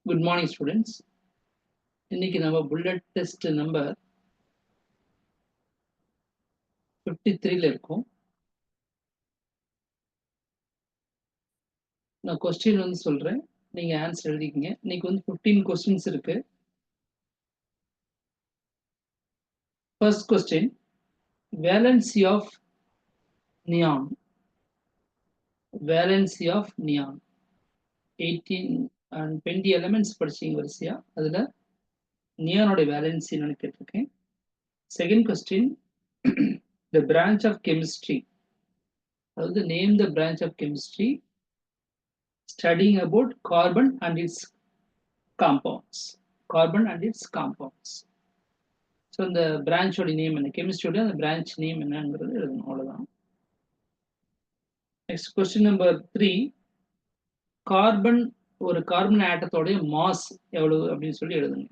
Good morning, students. இன்னைக்கு நம்ம bullet test number 53ல இருக்கோம். நான் கொஸ்டின் வந்து சொல்றேன், நீங்க ஆன்சர் எழுதிக்கங்க. இன்னைக்கு வந்து 15 கொஸ்டின்ஸ் இருக்கு. First question, valency of neon. Valency of neon 18 and 20 elements படிச்சீங்க வரிசையா. அதுல நியானோட வேலன்சி என்னன்னு கேட்டிருக்கேன். Second question, the branch of chemistry, அதாவது name the branch of chemistry studying about carbon and its compounds. Carbon and its compounds. So இந்த பிரான்ச்சோட name என்ன, கெமிஸ்ட்ரியோட அந்த பிரான்ச் நேம் என்னங்கிறது எழுதணும், அவ்வளோதான். நெக்ஸ்ட் கொஸ்டின் நம்பர் 3, கார்பன், ஒரு கார்பன் ஆட்டத்தோடைய மாஸ் எவ்வளவு அப்படின்னு சொல்லி எழுதுங்க.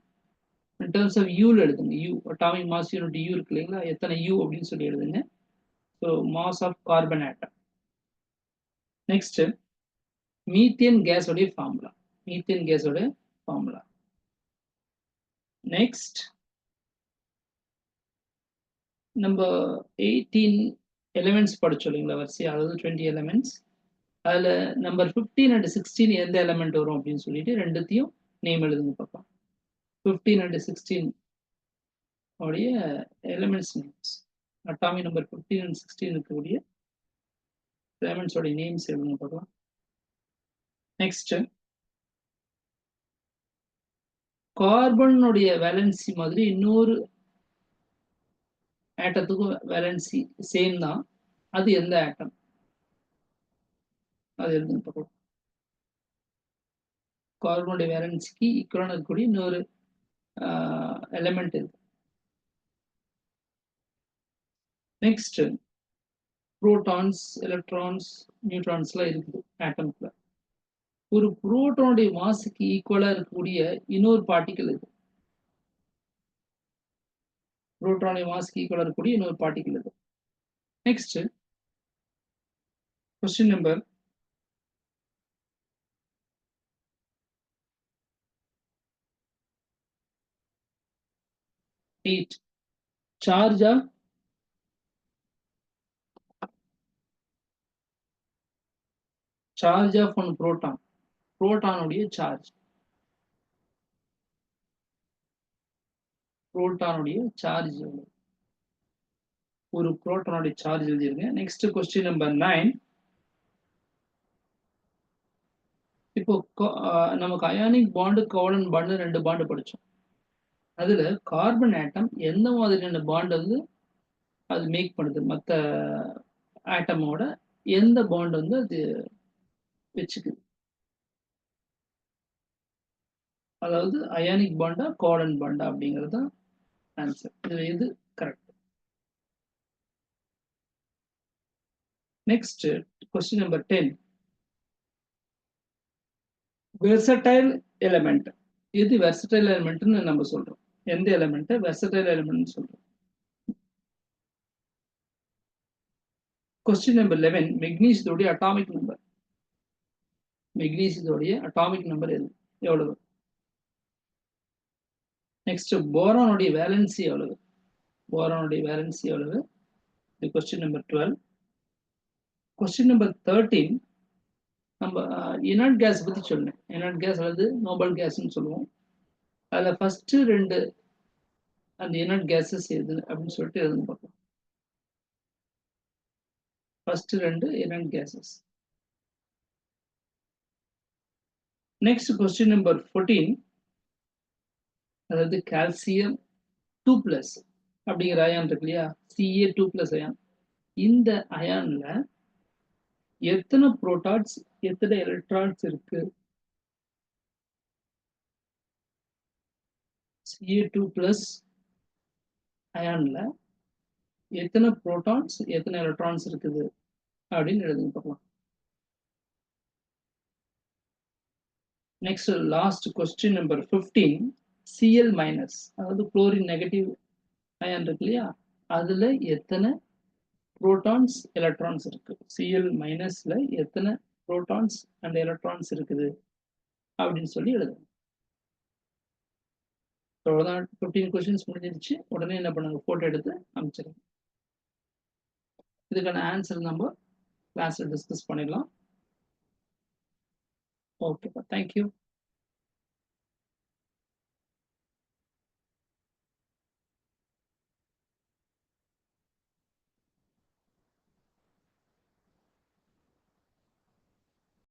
இன் டர்ம்ஸ் ஆஃப் யூல எழுதுங்க. U, atomic mass unit U இருக்கு இல்லைங்களா, எத்தனை யூ அப்படின்னு சொல்லி எழுதுங்க. So mass of carbon atom. Next, methane கேஸோடைய ஃபார்முலா. மீத்தேன் கேஸோட ஃபார்முலா. நெக்ஸ்ட், நம்ம 18 எலிமெண்ட்ஸ் படிச்சோம் இல்லைங்களா வரிசை, அதாவது 20 எலிமெண்ட்ஸ். அதில் நம்பர் 15 and 16 எந்த எலிமெண்ட் வரும் அப்படின்னு சொல்லிட்டு ரெண்டுத்தையும் நேம் எழுதுங்க பார்க்கலாம். 15 and 16 உடைய elements names, atomic number 15 and 16 இருக்கக்கூடிய எலிமெண்ட்ஸோடைய நேம்ஸ் எழுதுங்க பார்க்கலாம். நெக்ஸ்ட், கார்பனுடைய வேலன்சி மாதிரி இன்னொரு ஆட்டத்துக்கும் வேலன்சி சேம் தான். அது எந்த ஆட்டம், அது எழுதுங்க பார்க்கலாம். கார்பனுடைய வேலன்சிக்கு ஈக்குவலான இருக்கக்கூடிய இன்னொரு எலிமெண்ட் இருக்கு. நெக்ஸ்ட், புரோட்டான்ஸ், எலக்ட்ரான்ஸ், நியூட்ரான்ஸ்லாம் இருக்குது ஆட்டம்ல. ஒரு புரோட்டானுடைய மாசுக்கு ஈக்குவலா இருக்கக்கூடிய இன்னொரு பார்ட்டிக்கல் இது. புரோட்டானுடைய மாசுக்கு ஈக்குவலா இருக்கக்கூடிய இன்னொரு பார்ட்டிக்கல் இது. Next, question number 8, charge of one proton. புரோட்டானுடைய சார்ஜ், புரோட்டானுடைய சார்ஜ் ஒரு புரோட்டானுடைய சார்ஜ் எழுதிருங்க. நெக்ஸ்ட் கொஸ்டின் நம்பர் 9, இப்போ நமக்கு ionic bond, covalent bond, 2 bond படிச்சோம். அதுல கார்பன் ஆட்டம் எந்த மாதிரியான பாண்ட் வந்து அது மேக் பண்ணுது, மற்ற ஆட்டமோட எந்த பாண்ட் வந்து அது வச்சுக்குது, அதாவது அயானிக் பாண்டா கோவலன்ட் பாண்டா அப்படிங்கிறது தான் ஆன்சர். இதுல எது correct? Next question number 10, versatile element. எது வெர்சடைல் எலிமெண்ட்னு நம்ம சொல்றோம், எந்த எலிமெண்ட் வெர்சடைல் எலிமெண்ட் சொல்றோம்? கொஸ்டின் நம்பர் 11, மெக்னீசியத்தோடைய அட்டாமிக் நம்பர். மெக்னீசியத்தோடைய அட்டாமிக் நம்பர் எவ்வளவு? நெக்ஸ்ட், போரானுடைய வேலன்சி எவ்வளவு? போரானுடைய வேலன்சி எவ்வளவு? இது கொஸ்டின் நம்பர் 12. கொஸ்டின் நம்பர் 13, நம்ம இனர்ட் கேஸ் பத்தி சொன்னேன். இனர்ட் கேஸ் அல்லது நோபல் கேஸ்ன்னு சொல்லுவோம். அதுல ஃபர்ஸ்ட் 2 அந்த இனர்ட் கேஸஸ் எது அப்படின்னு சொல்லிட்டு எதுன்னு பார்க்கலாம். First 2 inert gases. Next question number 14, அதாவது கால்சியம் 2+ அப்படிங்கிற அயான் இருக்கு இல்லையா, Ca2+ அயான். இந்த அயான்ல எத்தனை புரோட்டான்ஸ், எத்தனை எலக்ட்ரான்ஸ் இருக்கு? Ca2+ அயான்ல எத்தனை புரோட்டான்ஸ், எத்தனை எலக்ட்ரான்ஸ் இருக்குது அப்படின்னு எழுதுங்க பார்க்கலாம். Next last question number 15, Cl-, அதாவது குளோரின் நெகட்டிவ் அயான் இருக்கு இல்லையா, அதுல எத்தனை புரோட்டான்ஸ், எலக்ட்ரான்ஸ் இருக்கு? Cl- எத்தனை புரோட்டான்ஸ் அண்ட் எலக்ட்ரான்ஸ் இருக்குது அப்படின்னு சொல்லி எழுதுங்க. அவ்வளோதான். 15 கொஸ்டின்ஸ் முடிஞ்சிருச்சு. உடனே என்ன பண்ணுங்க, ஃபோட்டோ எடுத்து அனுப்பிச்சிடுங்க. இதுக்கான ஆன்சர் நம்ம கிளாஸில் டிஸ்கஸ் பண்ணிடலாம். ஓகேப்பா, தேங்க்யூ.